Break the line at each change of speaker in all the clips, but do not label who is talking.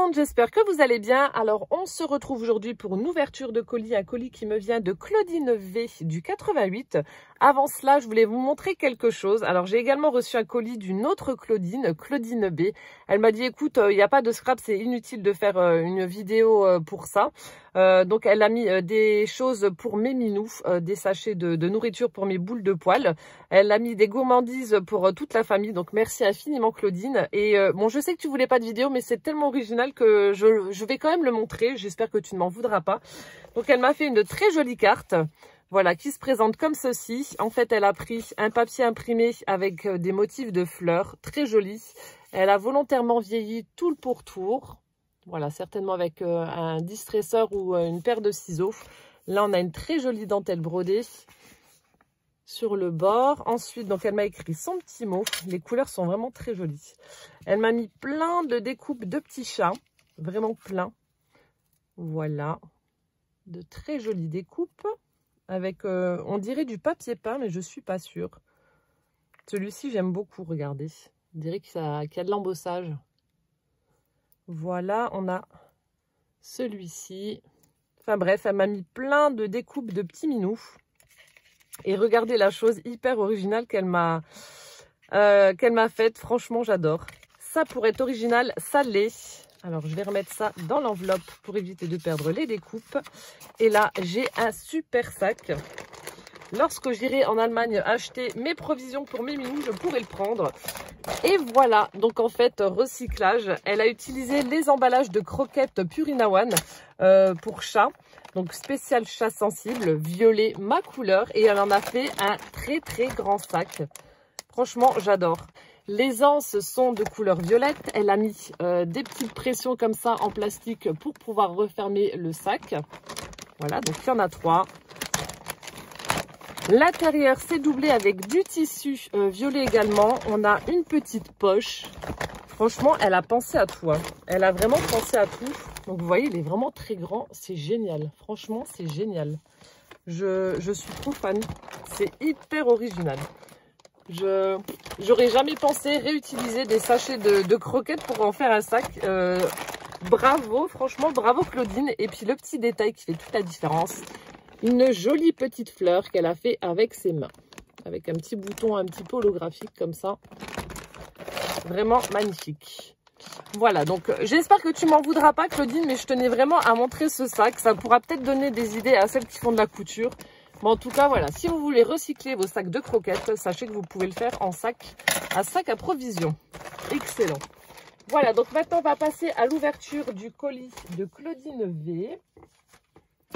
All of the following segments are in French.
monde, j'espère que vous allez bien. Alors on se retrouve aujourd'hui pour une ouverture de colis, un colis qui me vient de Claudine V du 88. Avant cela, je voulais vous montrer quelque chose. Alors j'ai également reçu un colis d'une autre Claudine, Claudine B. Elle m'a dit écoute, il n'y a pas de scrap, c'est inutile de faire une vidéo pour ça. Donc elle a mis des choses pour mes minous, des sachets de nourriture pour mes boules de poils. Elle a mis des gourmandises pour toute la famille, donc merci infiniment Claudine. Et bon, je sais que tu voulais pas de vidéo, mais c'est tellement original que je vais quand même le montrer. J'espère que tu ne m'en voudras pas. Donc elle m'a fait une très jolie carte, voilà, qui se présente comme ceci. En fait, elle a pris un papier imprimé avec des motifs de fleurs, très joli. Elle a volontairement vieilli tout le pourtour. Voilà, certainement avec un distresseur ou une paire de ciseaux. Là, on a une très jolie dentelle brodée sur le bord. Ensuite, donc elle m'a écrit son petit mot. Les couleurs sont vraiment très jolies. Elle m'a mis plein de découpes de petits chats. Vraiment plein. Voilà. De très jolies découpes. Avec, on dirait du papier peint, mais je ne suis pas sûre. Celui-ci, j'aime beaucoup, regardez. On dirait qu'il y a de l'embossage. Voilà, on a celui-ci. Enfin bref, elle m'a mis plein de découpes de petits minous. Et regardez la chose hyper originale qu'elle m'a faite. Franchement, j'adore. Ça, pour être original, ça l'est. Alors, je vais remettre ça dans l'enveloppe pour éviter de perdre les découpes. Et là, j'ai un super sac. Lorsque j'irai en Allemagne acheter mes provisions pour mes minous, je pourrai le prendre. Et voilà, donc en fait, recyclage. Elle a utilisé les emballages de croquettes Purina One pour chat. Donc spécial chat sensible, violet, ma couleur. Et elle en a fait un très très grand sac. Franchement, j'adore. Les anses sont de couleur violette. Elle a mis des petites pressions comme ça en plastique pour pouvoir refermer le sac. Voilà, donc il y en a 3. L'intérieur, c'est doublé avec du tissu violet également. On a une petite poche. Franchement, elle a pensé à tout. Hein. Elle a vraiment pensé à tout. Donc, vous voyez, il est vraiment très grand. C'est génial. Franchement, c'est génial. Je suis trop fan. C'est hyper original. J'aurais jamais pensé réutiliser des sachets de croquettes pour en faire un sac. Bravo, franchement, bravo Claudine. Et puis, le petit détail qui fait toute la différence. Une jolie petite fleur qu'elle a fait avec ses mains. Avec un petit bouton un petit peu holographique comme ça. Vraiment magnifique. Voilà, donc j'espère que tu m'en voudras pas Claudine, mais je tenais vraiment à montrer ce sac. Ça pourra peut-être donner des idées à celles qui font de la couture. Mais en tout cas, voilà, si vous voulez recycler vos sacs de croquettes, sachez que vous pouvez le faire en sac à provision. Excellent. Voilà, donc maintenant on va passer à l'ouverture du colis de Claudine V.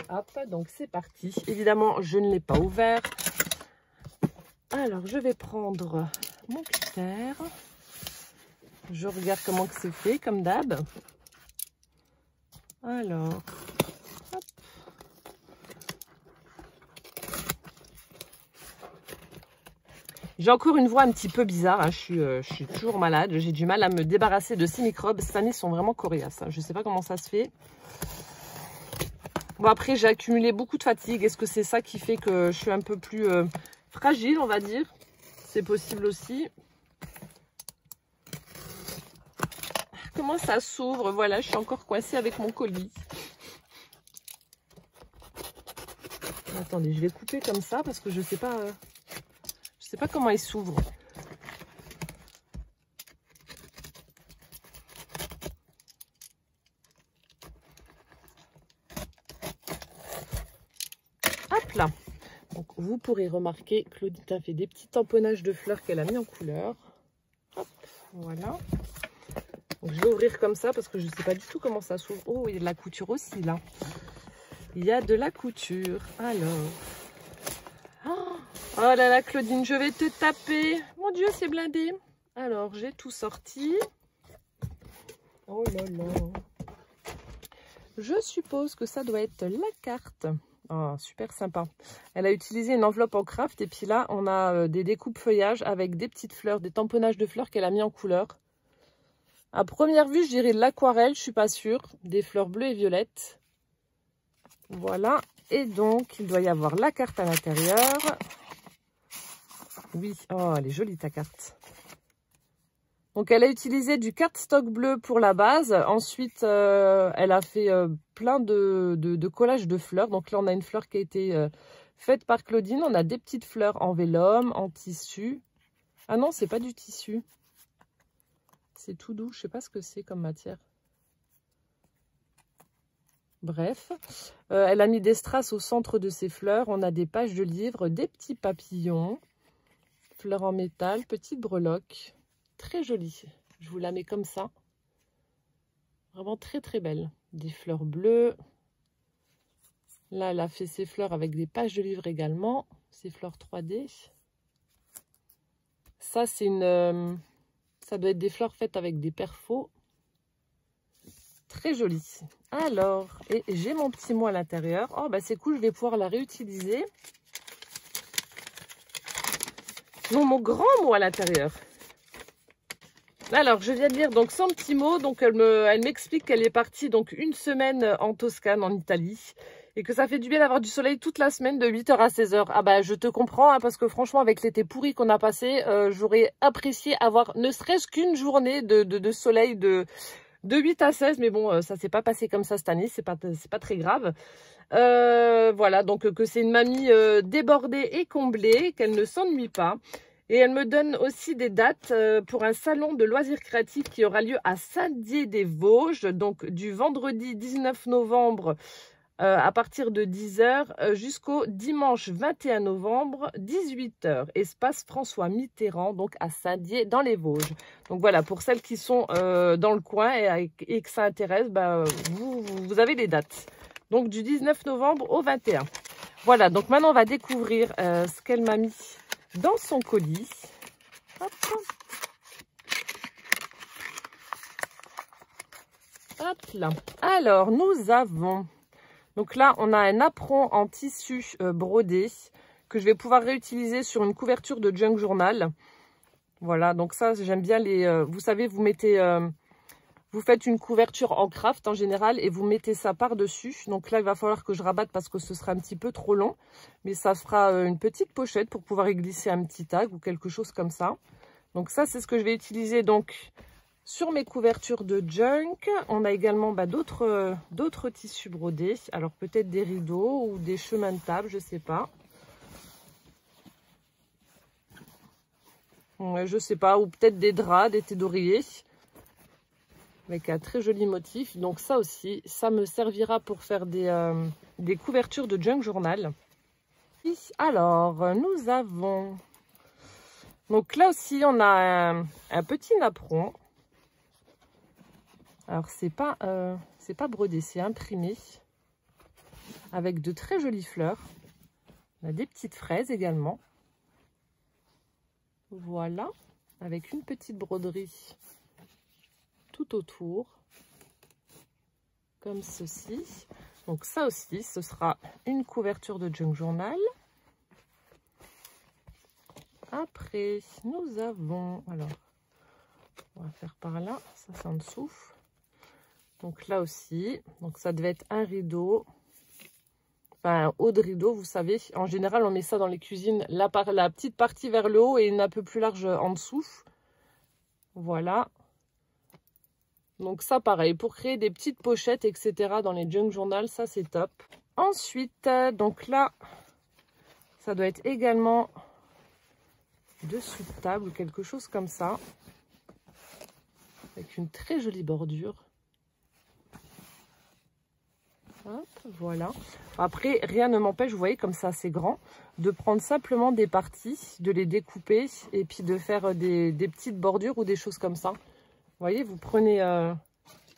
Hop, donc c'est parti. Évidemment, je ne l'ai pas ouvert. Alors, je vais prendre mon cutter. Je regarde comment que c'est fait, comme d'hab. Alors, hop. J'ai encore une voix un petit peu bizarre. Hein. Je suis toujours malade. J'ai du mal à me débarrasser de ces microbes. Cette année, ils sont vraiment coriaces. Hein. Je ne sais pas comment ça se fait. Bon, après, j'ai accumulé beaucoup de fatigue. Est-ce que c'est ça qui fait que je suis un peu plus fragile, on va dire? C'est possible aussi. Comment ça s'ouvre? Voilà, je suis encore coincée avec mon colis. Attendez, je vais couper comme ça parce que je sais pas comment il s'ouvre. Hop là. Donc, vous pourrez remarquer, Claudine a fait des petits tamponnages de fleurs qu'elle a mis en couleur. Hop, voilà. Donc, je vais ouvrir comme ça parce que je ne sais pas du tout comment ça s'ouvre. Oh, il y a de la couture aussi, là. Il y a de la couture. Alors. Oh là là, Claudine, je vais te taper. Mon Dieu, c'est blindé. Alors, j'ai tout sorti. Oh là là. Je suppose que ça doit être la carte. Oh, super sympa. Elle a utilisé une enveloppe en craft. Et puis là, on a des découpes feuillage avec des petites fleurs, des tamponnages de fleurs qu'elle a mis en couleur. À première vue, je dirais de l'aquarelle, je suis pas sûre. Des fleurs bleues et violettes. Voilà. Et donc, il doit y avoir la carte à l'intérieur. Oui. Oh, elle est jolie ta carte. Donc, elle a utilisé du cardstock bleu pour la base. Ensuite, elle a fait plein de collages de fleurs. Donc là, on a une fleur qui a été faite par Claudine. On a des petites fleurs en vélum, en tissu. Ah non, c'est pas du tissu. C'est tout doux. Je sais pas ce que c'est comme matière. Bref, elle a mis des strass au centre de ses fleurs. On a des pages de livres, des petits papillons, fleurs en métal, petite breloque. Très jolie. Je vous la mets comme ça. Vraiment très très belle. Des fleurs bleues. Là, elle a fait ses fleurs avec des pages de livres également. Ses fleurs 3D. Ça, c'est une... ça doit être des fleurs faites avec des perfos. Très joli. Alors, et j'ai mon petit mot à l'intérieur. Oh, bah c'est cool, je vais pouvoir la réutiliser. Non, mon grand mot à l'intérieur. Alors, je viens de lire donc son petit mot. Donc, elle m'explique qu'elle est partie donc une semaine en Toscane, en Italie. Et que ça fait du bien d'avoir du soleil toute la semaine de 8h à 16h. Ah bah, je te comprends, hein, parce que franchement, avec l'été pourri qu'on a passé, j'aurais apprécié avoir ne serait-ce qu'une journée de soleil de 8 à 16. Mais bon, ça s'est pas passé comme ça cette année, c'est pas très grave. Voilà, donc que c'est une mamie débordée et comblée, qu'elle ne s'ennuie pas. Et elle me donne aussi des dates pour un salon de loisirs créatifs qui aura lieu à Saint-Dié-des-Vosges, donc du vendredi 19 novembre à partir de 10h jusqu'au dimanche 21 novembre 18h. Espace François Mitterrand, donc à Saint-Dié dans les Vosges. Donc voilà, pour celles qui sont dans le coin et que ça intéresse, bah, vous avez les dates. Donc du 19 novembre au 21. Voilà, donc maintenant on va découvrir ce qu'elle m'a mis dans son colis. Hop. Hop là. Alors, nous avons... Donc là, on a un apron en tissu brodé que je vais pouvoir réutiliser sur une couverture de junk journal. Voilà, donc ça, j'aime bien les... vous savez, vous mettez... vous faites une couverture en craft en général et vous mettez ça par-dessus. Donc là, il va falloir que je rabatte parce que ce sera un petit peu trop long. Mais ça fera une petite pochette pour pouvoir y glisser un petit tag ou quelque chose comme ça. Donc ça, c'est ce que je vais utiliser donc sur mes couvertures de junk. On a également d'autres tissus brodés. Alors peut-être des rideaux ou des chemins de table, je sais pas. Ouais, je sais pas, ou peut-être des draps, des thés d'oreiller. Avec un très joli motif. Donc ça aussi, ça me servira pour faire des couvertures de junk journal. Alors, nous avons... Donc là aussi, on a un petit napperon. Alors, c'est pas brodé, c'est imprimé. Avec de très jolies fleurs. On a des petites fraises également. Voilà. Avec une petite broderie tout autour, comme ceci. Donc ça aussi, ce sera une couverture de junk journal. Après, nous avons, alors, on va faire par là, ça c'est en dessous. Donc là aussi, donc ça devait être un rideau, enfin un haut de rideau, vous savez. En général, on met ça dans les cuisines, la petite partie vers le haut et une un peu plus large en dessous. Voilà. Donc ça, pareil, pour créer des petites pochettes, etc. dans les junk journal, ça c'est top. Ensuite, donc là, ça doit être également dessous de table ou quelque chose comme ça. Avec une très jolie bordure. Hop, voilà. Après, rien ne m'empêche, vous voyez, comme ça c'est grand, de prendre simplement des parties, de les découper et puis de faire des petites bordures ou des choses comme ça. Vous voyez, vous prenez,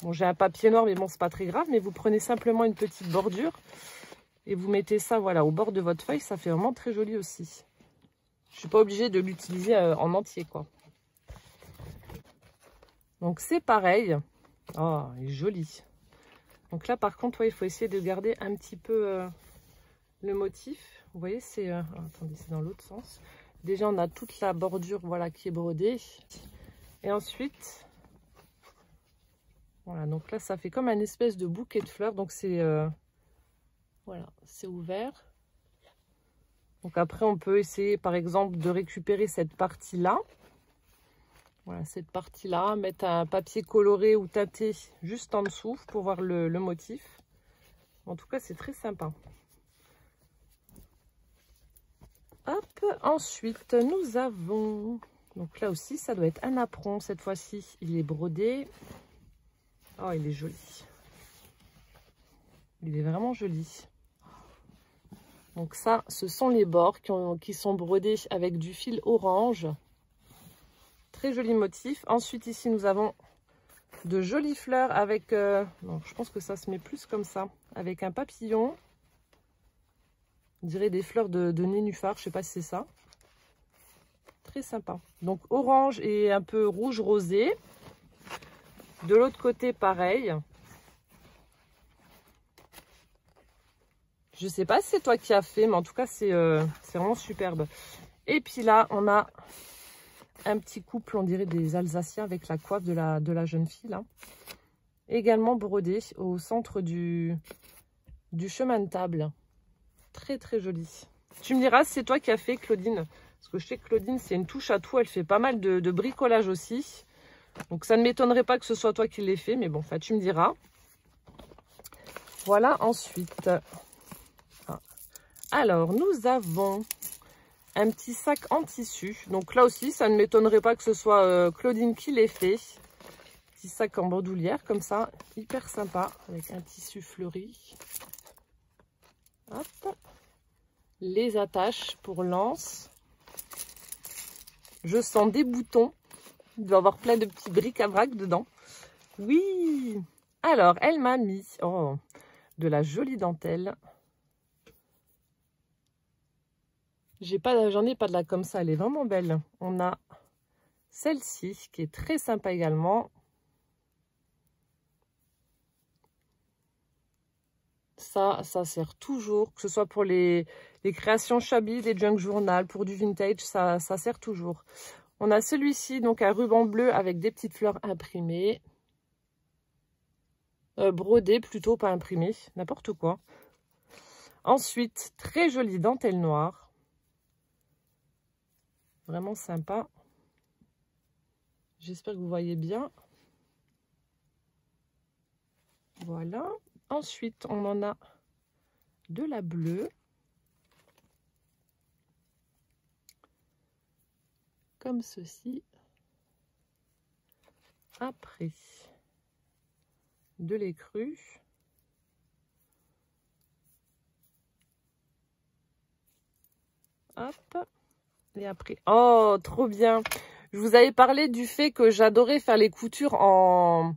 bon j'ai un papier noir mais bon c'est pas très grave, mais vous prenez simplement une petite bordure et vous mettez ça voilà au bord de votre feuille, ça fait vraiment très joli aussi. Je suis pas obligée de l'utiliser en entier quoi. Donc c'est pareil. Oh, il est joli. Donc là par contre, ouais, il faut essayer de garder un petit peu le motif. Vous voyez, c'est... attendez, c'est dans l'autre sens. Déjà on a toute la bordure voilà qui est brodée. Et ensuite... Voilà, donc là, ça fait comme un espèce de bouquet de fleurs. Donc, c'est voilà, c'est ouvert. Donc, après, on peut essayer, par exemple, de récupérer cette partie-là. Voilà, cette partie-là, mettre un papier coloré ou teinté juste en dessous pour voir le motif. En tout cas, c'est très sympa. Hop, ensuite, nous avons... Donc là aussi, ça doit être un apron cette fois-ci. Il est brodé. Oh, il est joli. Il est vraiment joli. Donc ça, ce sont les bords qui sont brodés avec du fil orange. Très joli motif. Ensuite, ici, nous avons de jolies fleurs avec... non, je pense que ça se met plus comme ça. Avec un papillon. On dirait des fleurs de nénuphar. Je ne sais pas si c'est ça. Très sympa. Donc, orange et un peu rouge rosé. De l'autre côté, pareil. Je ne sais pas si c'est toi qui as fait, mais en tout cas, c'est vraiment superbe. Et puis là, on a un petit couple, on dirait des Alsaciens avec la coiffe de la jeune fille, là. Également brodé au centre du chemin de table. Très, très joli. Tu me diras si c'est toi qui as fait, Claudine. Parce que je sais que Claudine, c'est une touche à tout. Elle fait pas mal de bricolage aussi. Donc, ça ne m'étonnerait pas que ce soit toi qui l'aies fait. Mais bon, enfin, tu me diras. Voilà, ensuite. Alors, nous avons un petit sac en tissu. Donc là aussi, ça ne m'étonnerait pas que ce soit Claudine qui l'ait fait. Petit sac en bandoulière, comme ça. Hyper sympa, avec un tissu fleuri. Hop. Les attaches pour l'anse. Je sens des boutons. Il doit y avoir plein de petits bric-à-brac dedans. Oui. Alors, elle m'a mis de la jolie dentelle. J'en ai pas de là comme ça. Elle est vraiment belle. On a celle-ci qui est très sympa également. Ça sert toujours, que ce soit pour les créations shabby, les junk journal, pour du vintage, ça sert toujours. On a celui-ci, donc un ruban bleu avec des petites fleurs imprimées. Brodées plutôt, pas imprimées, n'importe quoi. Ensuite, très jolie dentelle noire. Vraiment sympa. J'espère que vous voyez bien. Voilà. Ensuite, on en a de la bleue. Comme ceci. Après, de l'écru. Hop. Et après, oh, trop bien. Je vous avais parlé du fait que j'adorais faire les coutures en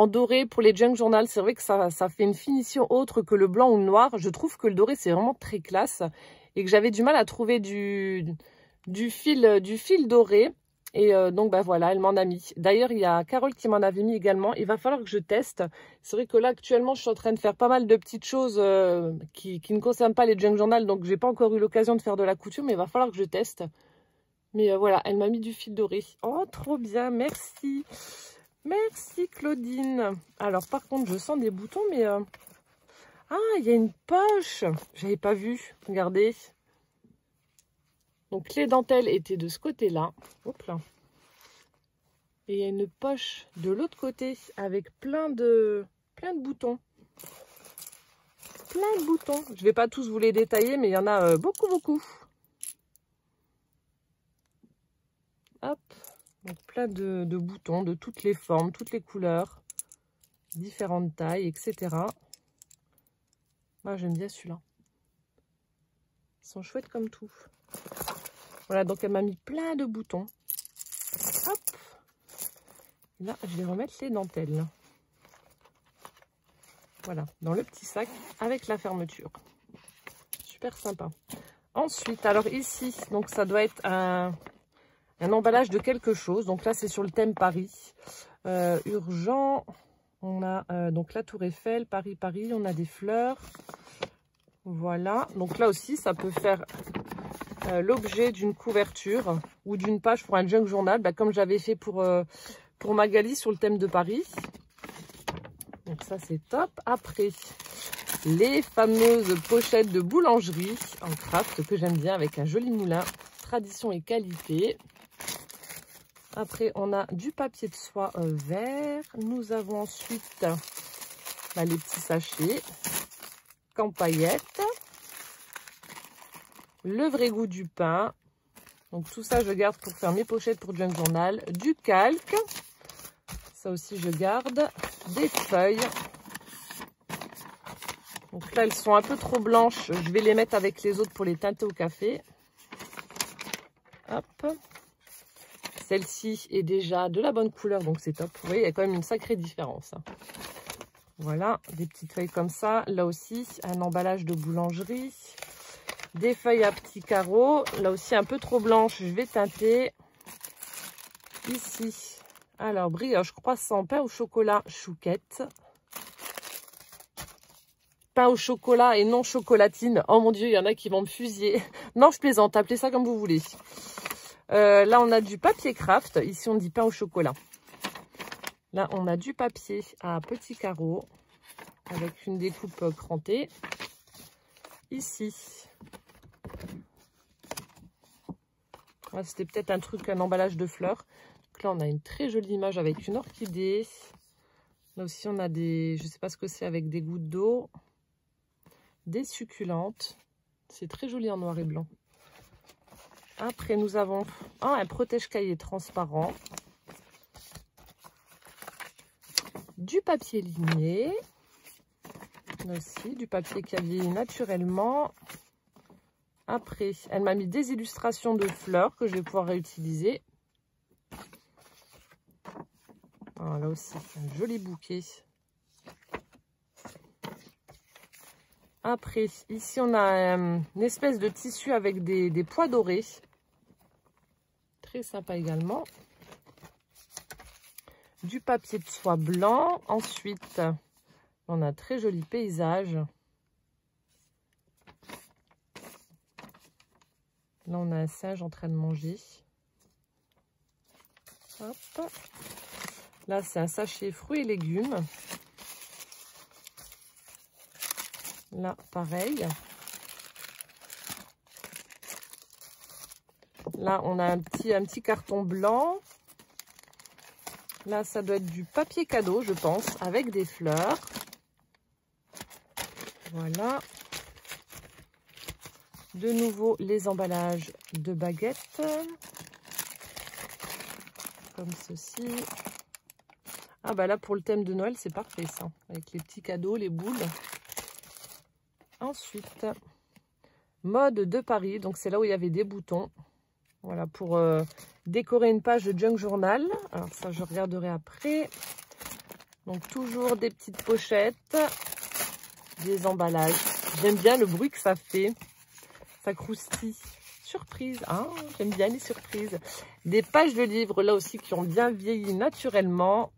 doré pour les junk journal. C'est vrai que ça fait une finition autre que le blanc ou le noir. Je trouve que le doré, c'est vraiment très classe. Et que j'avais du mal à trouver du fil doré. Et donc, bah voilà, elle m'en a mis. D'ailleurs, il y a Carole qui m'en avait mis également. Il va falloir que je teste. C'est vrai que là, actuellement, je suis en train de faire pas mal de petites choses qui ne concernent pas les junk journal. Donc, j'ai pas encore eu l'occasion de faire de la couture. Mais il va falloir que je teste. Mais voilà, elle m'a mis du fil doré. Oh, trop bien, merci. Merci Claudine. Alors par contre, je sens des boutons, mais... Ah, il y a une poche. J'avais pas vu. Regardez. Donc les dentelles étaient de ce côté-là. Hop là. Et il y a une poche de l'autre côté avec plein de boutons. Plein de boutons. Je vais pas tous vous les détailler, mais il y en a beaucoup. Hop. Donc plein de boutons de toutes les formes, toutes les couleurs, différentes tailles, etc. Moi, j'aime bien celui-là. Ils sont chouettes comme tout. Voilà, donc elle m'a mis plein de boutons. Hop. Là, je vais remettre les dentelles. Voilà, dans le petit sac avec la fermeture. Super sympa. Ensuite, alors ici, donc ça doit être un emballage de quelque chose. Donc là, c'est sur le thème Paris. Urgent. On a donc la Tour Eiffel, Paris. On a des fleurs. Voilà. Donc là aussi, ça peut faire l'objet d'une couverture ou d'une page pour un junk journal, comme j'avais fait pour Magali sur le thème de Paris. Donc ça, c'est top. Après, les fameuses pochettes de boulangerie en craft que j'aime bien avec un joli moulin. Tradition et qualité. Après, on a du papier de soie vert. Nous avons ensuite les petits sachets. Campaillettes. Le vrai goût du pain. Donc tout ça, je garde pour faire mes pochettes pour Junk Journal. Du calque. Ça aussi, je garde. Des feuilles. Donc là, elles sont un peu trop blanches. Je vais les mettre avec les autres pour les teinter au café. Hop. Celle-ci est déjà de la bonne couleur, donc c'est top. Vous voyez, il y a quand même une sacrée différence. Voilà, des petites feuilles comme ça. Là aussi, un emballage de boulangerie. Des feuilles à petits carreaux. Là aussi, un peu trop blanches. Je vais teinter. Ici. Alors, brioche croissant, pain au chocolat, chouquette. Pain au chocolat et non chocolatine. Oh mon Dieu, il y en a qui vont me fusiller. Non, je plaisante. Appelez ça comme vous voulez. Là, on a du papier craft. Ici, on dit pain au chocolat. Là, on a du papier à petits carreaux avec une découpe crantée. Ici. C'était peut-être un truc, un emballage de fleurs. Donc là, on a une très jolie image avec une orchidée. Là aussi, on a des... Je ne sais pas ce que c'est avec des gouttes d'eau. Des succulentes. C'est très joli en noir et blanc. Après, nous avons un protège-cahier transparent. Du papier ligné. Là aussi, du papier qui a vieilli naturellement. Après, elle m'a mis des illustrations de fleurs que je vais pouvoir réutiliser. Alors, là aussi, un joli bouquet. Après, ici, on a une espèce de tissu avec des pois dorés. Très sympa également. Du papier de soie blanc. Ensuite, on a un très joli paysage. Là, on a un singe en train de manger. Hop. Là, c'est un sachet fruits et légumes. Là, pareil. Là, on a un petit carton blanc. Là, ça doit être du papier cadeau, je pense, avec des fleurs. Voilà. De nouveau, les emballages de baguettes. Comme ceci. Ah bah là, pour le thème de Noël, c'est parfait ça. Avec les petits cadeaux, les boules. Ensuite, mode de Paris. Donc, c'est là où il y avait des boutons. Voilà, pour décorer une page de Junk Journal. Alors, ça, je regarderai après. Donc, toujours des petites pochettes. Des emballages. J'aime bien le bruit que ça fait. Ça croustille. Surprise. Hein, j'aime bien les surprises. Des pages de livres, là aussi, qui ont bien vieilli naturellement.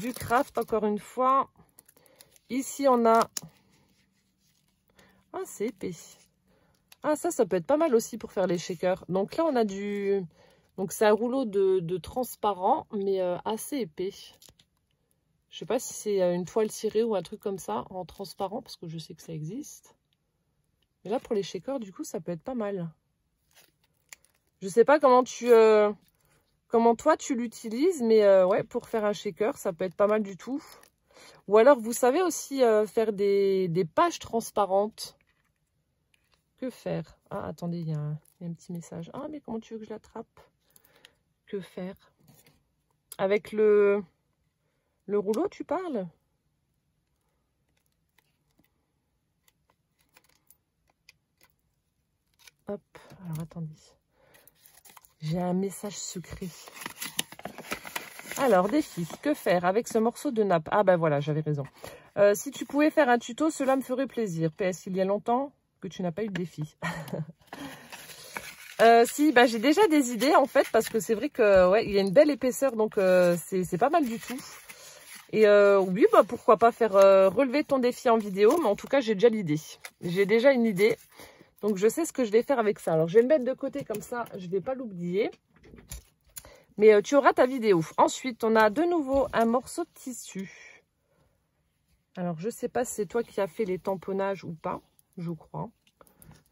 Du craft, encore une fois. Ici, on a... Ah, c'est épais. Ah, ça peut être pas mal aussi pour faire les shakers. Donc là, on a du... Donc, c'est un rouleau de transparent, mais assez épais. Je sais pas si c'est une toile cirée ou un truc comme ça, en transparent, parce que je sais que ça existe. Mais là, pour les shakers, du coup, ça peut être pas mal. Je sais pas comment comment toi, tu l'utilises, mais ouais, pour faire un shaker, ça peut être pas mal du tout. Ou alors, vous savez aussi faire des pages transparentes. Que faire? Ah, attendez, il y a un petit message. Ah, mais comment tu veux que je l'attrape? Que faire? Avec le rouleau, tu parles? Hop, alors attendez. J'ai un message secret. Alors, défi. Que faire avec ce morceau de nappe? Ah, ben voilà, j'avais raison. Si tu pouvais faire un tuto, cela me ferait plaisir. PS, il y a longtemps que tu n'as pas eu de défi. Si, bah, j'ai déjà des idées en fait, parce que c'est vrai que ouais, il y a une belle épaisseur, donc c'est pas mal du tout. Et oui, bah, pourquoi pas faire relever ton défi en vidéo, mais en tout cas, j'ai déjà l'idée. J'ai déjà une idée, donc je sais ce que je vais faire avec ça. Alors, je vais me mettre de côté comme ça, je vais pas l'oublier. Mais tu auras ta vidéo. Ensuite, on a de nouveau un morceau de tissu. Alors, je sais pas si c'est toi qui as fait les tamponnages ou pas. Je crois.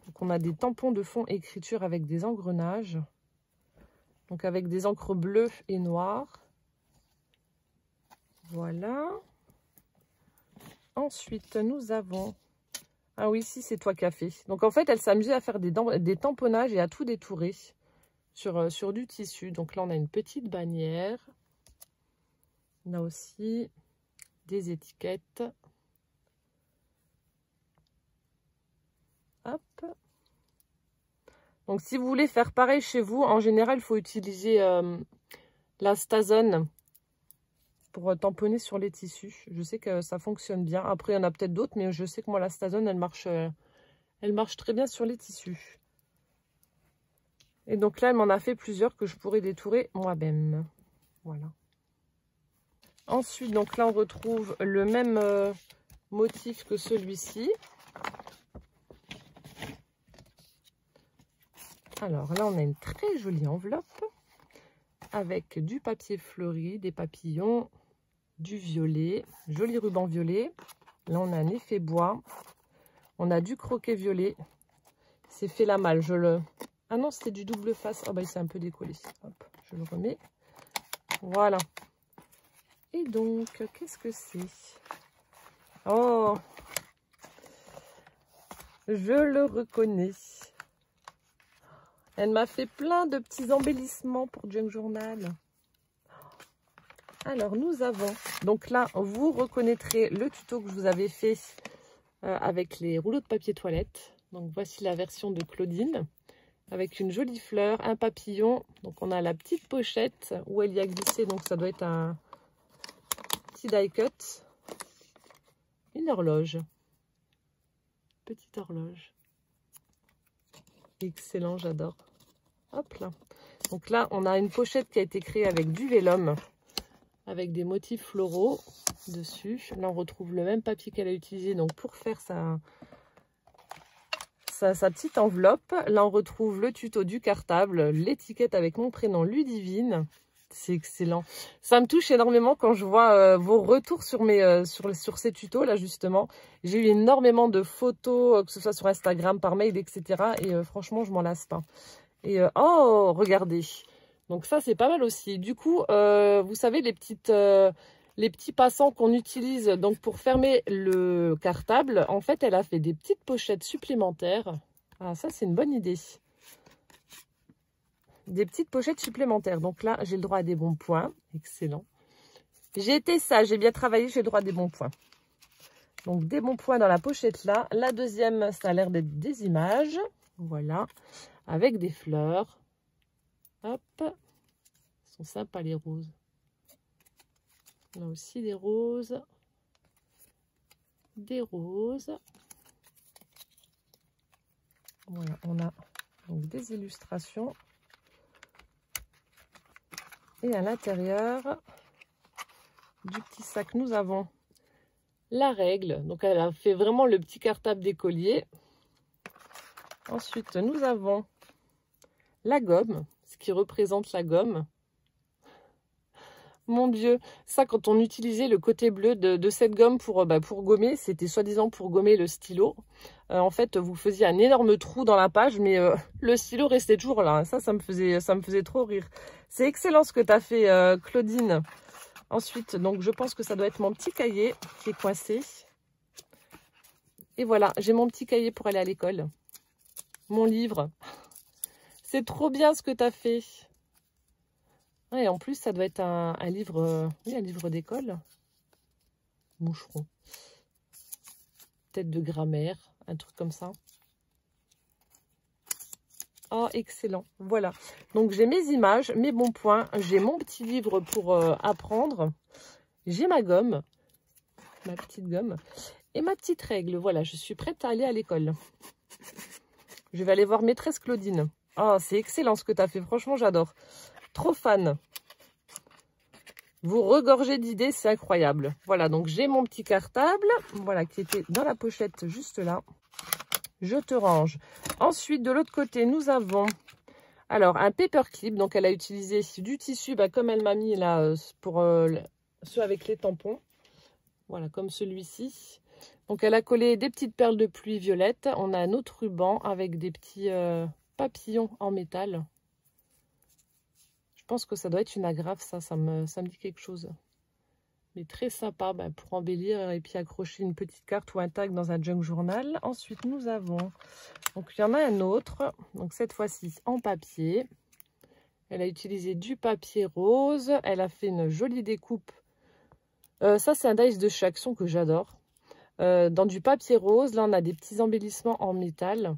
Donc, on a des tampons de fond écriture avec des engrenages. Donc avec des encres bleues et noires. Voilà. Ensuite, nous avons... Ah oui, ici, c'est Toi Café. Donc en fait, elle s'amusait à faire des tamponnages et à tout détourer sur du tissu. Donc là, on a une petite bannière. On a aussi des étiquettes. Hop. Donc si vous voulez faire pareil chez vous, en général, il faut utiliser la Stazone pour tamponner sur les tissus. Je sais que ça fonctionne bien. Après, il y en a peut-être d'autres, mais je sais que moi, la Stazone, elle marche très bien sur les tissus. Et donc là, elle m'en a fait plusieurs que je pourrais détourer moi-même. Voilà. Ensuite, donc là, on retrouve le même motif que celui-ci. Alors là, on a une très jolie enveloppe avec du papier fleuri, des papillons, du violet, joli ruban violet. Là, on a un effet bois. On a du croquet violet. C'est fait la malle. Ah non, c'était du double face. Ah bah, il s'est un peu décollé. Hop, je le remets. Voilà. Et donc, qu'est-ce que c'est? Oh, je le reconnais. Elle m'a fait plein de petits embellissements pour Junk Journal. Alors, nous avons... Donc là, vous reconnaîtrez le tuto que je vous avais fait avec les rouleaux de papier toilette. Donc, voici la version de Claudine. Avec une jolie fleur, un papillon. Donc, on a la petite pochette où elle y a glissé. Donc, ça doit être un petit die cut. Une horloge. Petite horloge. Excellent, j'adore. Hop là. Donc là, on a une pochette qui a été créée avec du vélum, avec des motifs floraux dessus. Là, on retrouve le même papier qu'elle a utilisé donc pour faire sa petite enveloppe. Là, on retrouve le tuto du cartable, l'étiquette avec mon prénom Ludivine. C'est excellent. Ça me touche énormément quand je vois vos retours sur ces tutos là justement. J'ai eu énormément de photos, que ce soit sur Instagram, par mail, etc. Et franchement, je m'en lasse pas. Et oh, regardez. Donc ça, c'est pas mal aussi. Du coup, vous savez, les petits passants qu'on utilise donc pour fermer le cartable, en fait, elle a fait des petites pochettes supplémentaires. Ah, ça, c'est une bonne idée. Des petites pochettes supplémentaires. Donc là, j'ai le droit à des bons points. Excellent. J'ai été sage, j'ai bien travaillé, j'ai le droit à des bons points. Donc, des bons points dans la pochette là. La deuxième, ça a l'air d'être des images. Voilà. Avec des fleurs. Hop. Elles sont sympas les roses. On a aussi des roses. Des roses. Voilà, on a donc des illustrations. Et à l'intérieur du petit sac, nous avons la règle. Donc, elle a fait vraiment le petit cartable d'écolier. Ensuite, nous avons la gomme, ce qui représente la gomme. Mon Dieu, ça, quand on utilisait le côté bleu de cette gomme pour gommer, c'était soi-disant pour gommer le stylo. En fait, vous faisiez un énorme trou dans la page, mais le stylo restait toujours là. Ça me faisait trop rire. C'est excellent ce que tu as fait, Claudine. Ensuite, donc, je pense que ça doit être mon petit cahier qui est coincé. Et voilà, j'ai mon petit cahier pour aller à l'école. Mon livre. C'est trop bien ce que tu as fait. Et en plus, ça doit être un livre, oui, un livre d'école. Moucheron. Peut-être de grammaire, un truc comme ça. Oh, excellent. Voilà. Donc, j'ai mes images, mes bons points. J'ai mon petit livre pour apprendre. J'ai ma gomme. Ma petite gomme. Et ma petite règle. Voilà, je suis prête à aller à l'école. Je vais aller voir maîtresse Claudine. Oh, c'est excellent ce que tu as fait. Franchement, j'adore. Trop fan. Vous regorgez d'idées, c'est incroyable. Voilà, donc j'ai mon petit cartable. Voilà, qui était dans la pochette juste là. Je te range. Ensuite, de l'autre côté, nous avons alors un paperclip. Donc, elle a utilisé du tissu, comme elle m'a mis là, pour ceux avec les tampons. Voilà, comme celui-ci. Donc, elle a collé des petites perles de pluie violettes. On a un autre ruban avec des petits papillons en métal. pense que ça doit être une agrafe, ça me dit quelque chose. Mais très sympa pour embellir et puis accrocher une petite carte ou un tag dans un junk journal. Ensuite, nous avons, donc il y en a un autre, donc cette fois-ci en papier. Elle a utilisé du papier rose, elle a fait une jolie découpe. Ça, c'est un dice de chez Action que j'adore. Dans du papier rose, là, on a des petits embellissements en métal.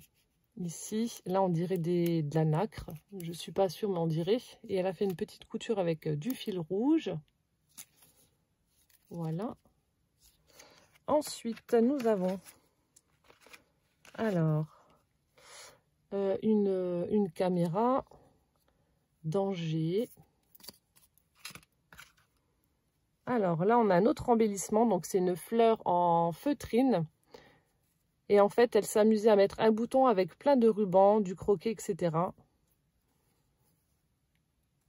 Ici, là, on dirait de la nacre. Je ne suis pas sûre, mais on dirait. Et elle a fait une petite couture avec du fil rouge. Voilà. Ensuite, nous avons alors une caméra d'Angers. Alors là, on a un autre embellissement. Donc, c'est une fleur en feutrine. Et en fait, elle s'amusait à mettre un bouton avec plein de rubans, du croquet, etc.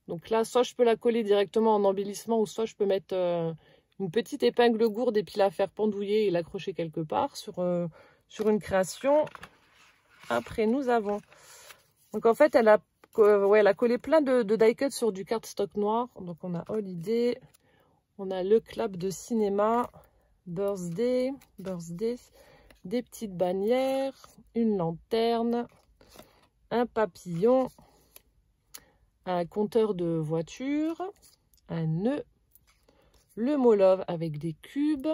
Donc là, soit je peux la coller directement en embellissement, ou soit je peux mettre une petite épingle gourde et puis la faire pendouiller et l'accrocher quelque part sur une création. Après, nous avons... Donc en fait, elle a collé plein de die cuts sur du cardstock noir. Donc on a Holiday, on a le clap de cinéma, Birthday, des petites bannières, une lanterne, un papillon, un compteur de voiture, un nœud, le mot love avec des cubes,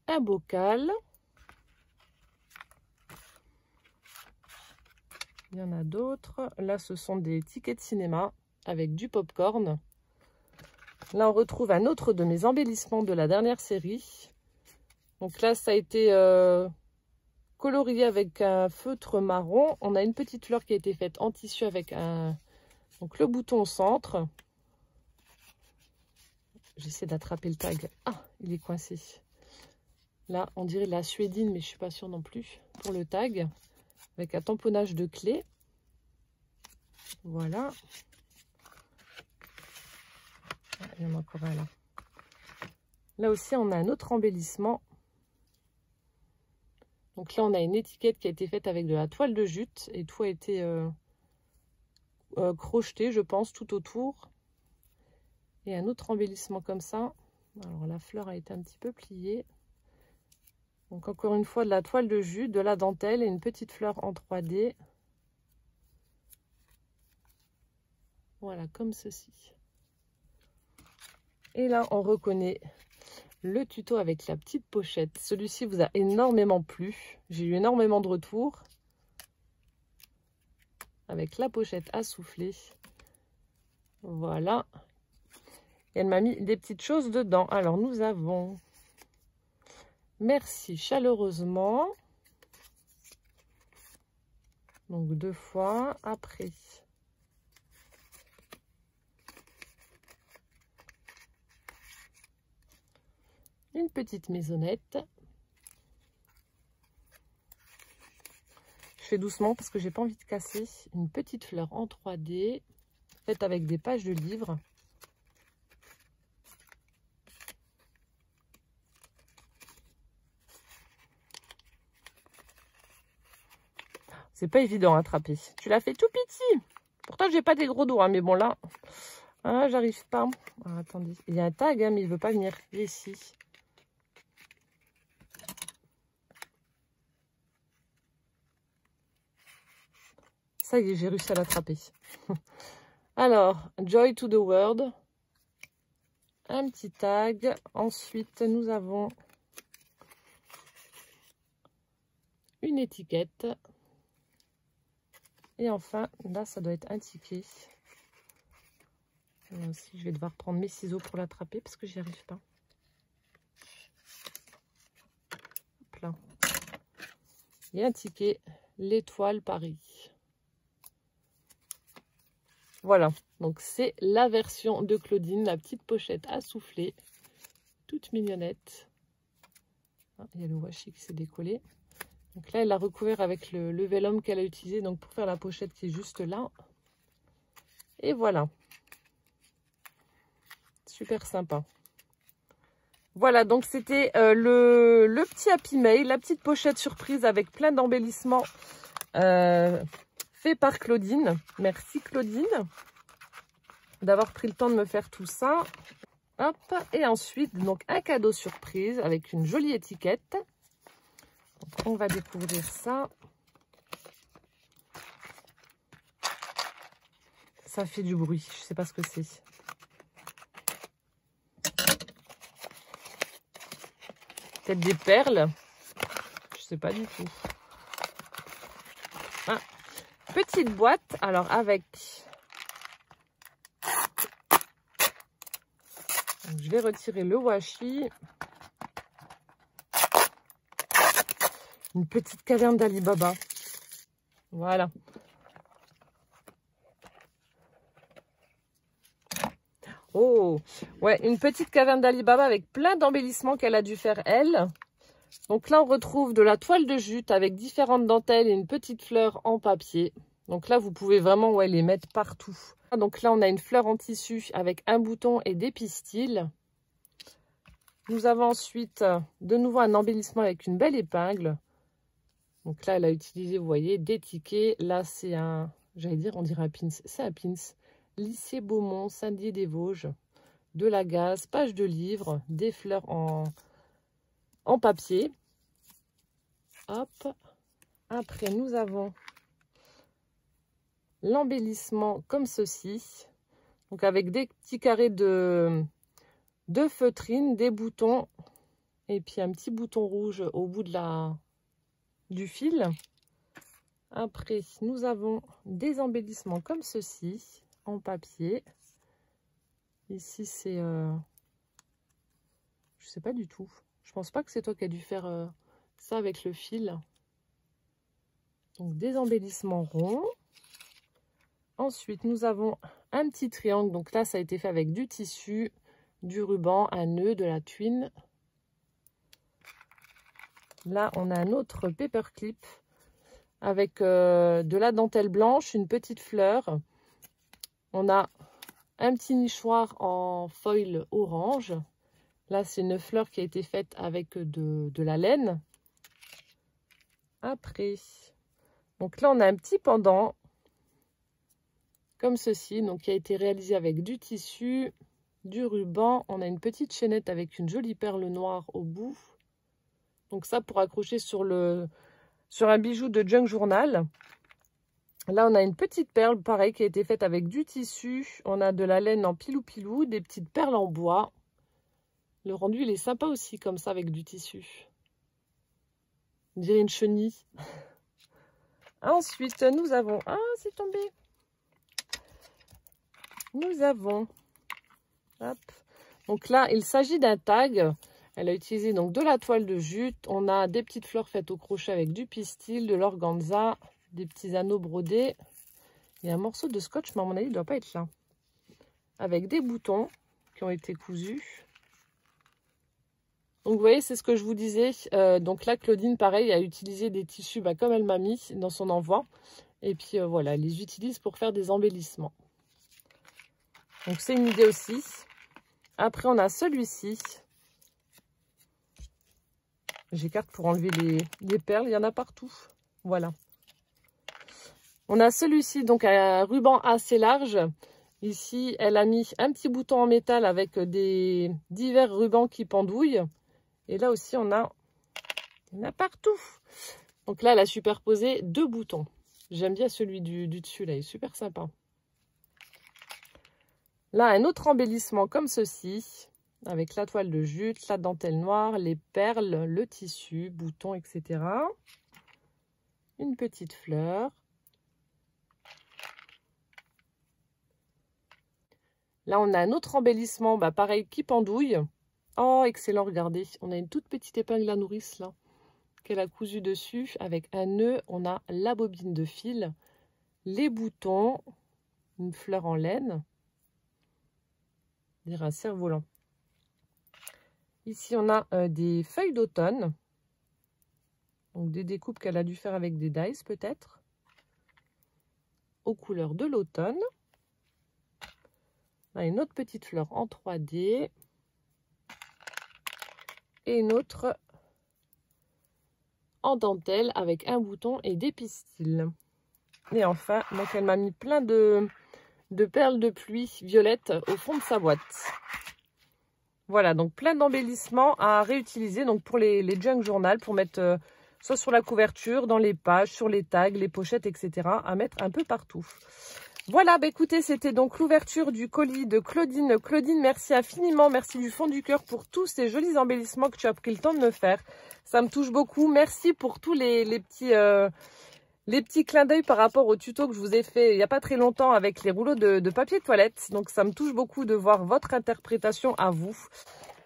un bocal. Il y en a d'autres. Là, ce sont des tickets de cinéma avec du popcorn. Là, on retrouve un autre de mes embellissements de la dernière série. Donc là, ça a été colorié avec un feutre marron. On a une petite fleur qui a été faite en tissu avec donc le bouton au centre. J'essaie d'attraper le tag. Ah, il est coincé. Là, on dirait de la suédine, mais je ne suis pas sûre non plus pour le tag. Avec un tamponnage de clé. Voilà. Il y en a encore un là. Là aussi, on a un autre embellissement. Donc là, on a une étiquette qui a été faite avec de la toile de jute. Et tout a été crocheté, je pense, tout autour. Et un autre embellissement comme ça. Alors, la fleur a été un petit peu pliée. Donc, encore une fois, de la toile de jute, de la dentelle et une petite fleur en 3D. Voilà, comme ceci. Et là, on reconnaît le tuto avec la petite pochette. Celui-ci vous a énormément plu. J'ai eu énormément de retours. Avec la pochette à souffler. Voilà. Et elle m'a mis des petites choses dedans. Alors, nous avons... Merci chaleureusement. Donc, 2 fois. Après... une petite maisonnette. Je fais doucement parce que j'ai pas envie de casser. Une petite fleur en 3D, faite avec des pages de livres. C'est pas évident à attraper. Tu l'as fait tout petit. Pourtant, j'ai pas des gros doigts, mais bon là, ah, j'arrive pas. Ah, attendez, il y a un tag, hein, mais il veut pas venir ici. Ça y est, j'ai réussi à l'attraper. Alors, Joy to the World. Un petit tag. Ensuite, nous avons une étiquette. Et enfin, là, ça doit être un ticket. Là aussi, je vais devoir prendre mes ciseaux pour l'attraper parce que j'y arrive pas. Hop là. Et un ticket, l'étoile Paris. Voilà, donc c'est la version de Claudine, la petite pochette à souffler, toute mignonnette. Ah, il y a le washi qui s'est décollé. Donc là, elle l'a recouvert avec le vellum qu'elle a utilisé donc pour faire la pochette qui est juste là. Et voilà. Super sympa. Voilà, donc c'était le petit Happy Mail, la petite pochette surprise avec plein d'embellissements fait par Claudine. Merci Claudine. d'avoir pris le temps de me faire tout ça. Hop, et ensuite, donc un cadeau surprise avec une jolie étiquette. Donc, on va découvrir ça. Ça fait du bruit, je ne sais pas ce que c'est. Peut-être des perles. Je ne sais pas du tout. Ah, petite boîte, alors avec... Donc, je vais retirer le washi. Une petite caverne d'Ali Baba. Voilà. Oh, ouais, une petite caverne d'Ali Baba avec plein d'embellissements qu'elle a dû faire elle. Donc là, on retrouve de la toile de jute avec différentes dentelles et une petite fleur en papier. Donc là, vous pouvez vraiment les mettre partout. Donc là, on a une fleur en tissu avec un bouton et des pistils. Nous avons ensuite de nouveau un embellissement avec une belle épingle. Donc là, elle a utilisé, vous voyez, des tickets. Là, c'est un, j'allais dire, on dirait un pins. C'est un pins. Lycée Beaumont, Saint-Dié-des-Vosges, de la gaze, page de livre, des fleurs en papier. Hop. Après, nous avons l'embellissement comme ceci. Donc, avec des petits carrés de feutrine, des boutons et puis un petit bouton rouge au bout de du fil. Après, nous avons des embellissements comme ceci en papier. Ici, c'est... je sais pas du tout. Je pense pas que c'est toi qui as dû faire ça avec le fil. Donc, des embellissements ronds. Ensuite, nous avons un petit triangle. Donc là, ça a été fait avec du tissu, du ruban, un nœud, de la twine. Là, on a un autre paperclip avec de la dentelle blanche, une petite fleur. On a un petit nichoir en foil orange. Là, c'est une fleur qui a été faite avec de la laine. Après, donc là, on a un petit pendant comme ceci, donc qui a été réalisé avec du tissu, du ruban. On a une petite chaînette avec une jolie perle noire au bout. Donc ça, pour accrocher sur un bijou de junk journal. Là, on a une petite perle, pareil, qui a été faite avec du tissu. On a de la laine en pilou-pilou, des petites perles en bois. Le rendu, il est sympa aussi, comme ça, avec du tissu. On dirait une chenille. Ensuite, nous avons... Ah, c'est tombé. Nous avons... Hop. Donc là, il s'agit d'un tag. Elle a utilisé donc de la toile de jute. On a des petites fleurs faites au crochet avec du pistil, de l'organza, des petits anneaux brodés. Il y a un morceau de scotch, mais à mon avis, il ne doit pas être là. Avec des boutons qui ont été cousus. Donc, vous voyez, c'est ce que je vous disais. Donc là, Claudine, pareil, a utilisé des tissus comme elle m'a mis dans son envoi. Et puis, voilà, elle les utilise pour faire des embellissements. Donc, c'est une idée aussi. Après, on a celui-ci. J'écarte pour enlever les perles. Il y en a partout. Voilà. On a celui-ci, donc un ruban assez large. Ici, elle a mis un petit bouton en métal avec divers rubans qui pendouillent. Et là aussi, il y en a partout. Donc là, elle a superposé deux boutons. J'aime bien celui du dessus, là. Il est super sympa. Là, un autre embellissement comme ceci. Avec la toile de jute, la dentelle noire, les perles, le tissu, boutons, etc. Une petite fleur. Là, on a un autre embellissement, pareil, qui pendouille. Oh, excellent, regardez. On a une toute petite épingle à nourrice, là, qu'elle a cousu dessus. Avec un nœud, on a la bobine de fil, les boutons, une fleur en laine. On dirait un cerf-volant. Ici, on a des feuilles d'automne. Donc, des découpes qu'elle a dû faire avec des dies, peut-être. Aux couleurs de l'automne. On a une autre petite fleur en 3D. Et une autre en dentelle avec un bouton et des pistils. Et enfin, donc elle m'a mis plein de de perles de pluie violettes au fond de sa boîte. Voilà, donc plein d'embellissements à réutiliser donc pour les junk journal, pour mettre soit sur la couverture, dans les pages, sur les tags, les pochettes, etc. à mettre un peu partout. Voilà, bah écoutez, c'était donc l'ouverture du colis de Claudine. Claudine, merci infiniment, merci du fond du cœur pour tous ces jolis embellissements que tu as pris le temps de me faire. Ça me touche beaucoup. Merci pour tous les petits clins d'œil par rapport au tuto que je vous ai fait il n'y a pas très longtemps avec les rouleaux de papier toilette. Donc ça me touche beaucoup de voir votre interprétation à vous.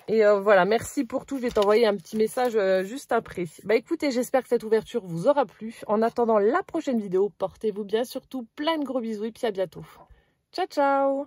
Et voilà, merci pour tout. Je vais t'envoyer un petit message juste après. Bah écoutez, j'espère que cette ouverture vous aura plu. En attendant la prochaine vidéo, portez-vous bien, surtout plein de gros bisous et puis à bientôt. Ciao, ciao!